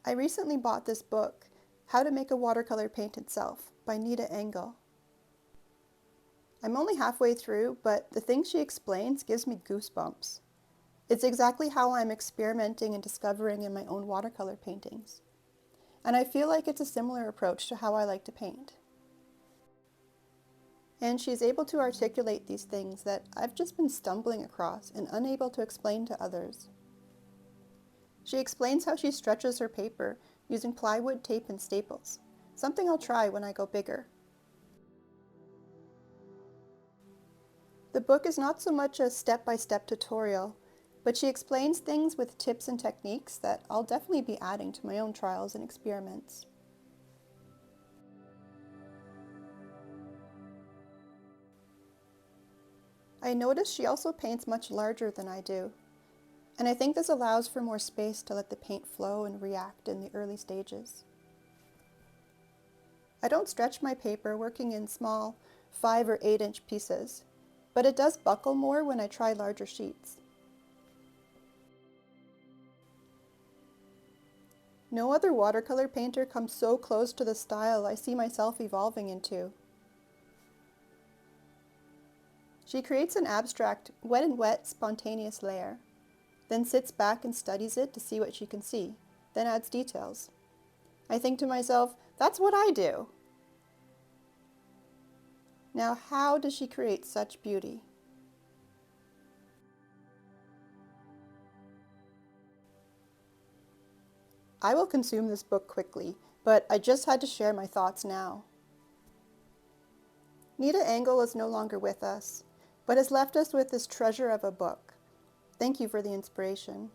I recently bought this book, How to Make a Watercolor Paint Itself by Nita Engle. I'm only halfway through, but the things she explains gives me goosebumps. It's exactly how I'm experimenting and discovering in my own watercolor paintings. And I feel like it's a similar approach to how I like to paint. And she's able to articulate these things that I've just been stumbling across and unable to explain to others. She explains how she stretches her paper using plywood, tape, and staples, something I'll try when I go bigger. The book is not so much a step-by-step tutorial, but she explains things with tips and techniques that I'll definitely be adding to my own trials and experiments. I notice she also paints much larger than I do, and I think this allows for more space to let the paint flow and react in the early stages. I don't stretch my paper working in small 5 or 8-inch pieces, but it does buckle more when I try larger sheets. No other watercolor painter comes so close to the style I see myself evolving into. She creates an abstract, wet and wet, spontaneous layer, then sits back and studies it to see what she can see, then adds details. I think to myself, that's what I do. Now, how does she create such beauty? I will consume this book quickly, but I just had to share my thoughts now. Nita Engle is no longer with us, but has left us with this treasure of a book. Thank you for the inspiration.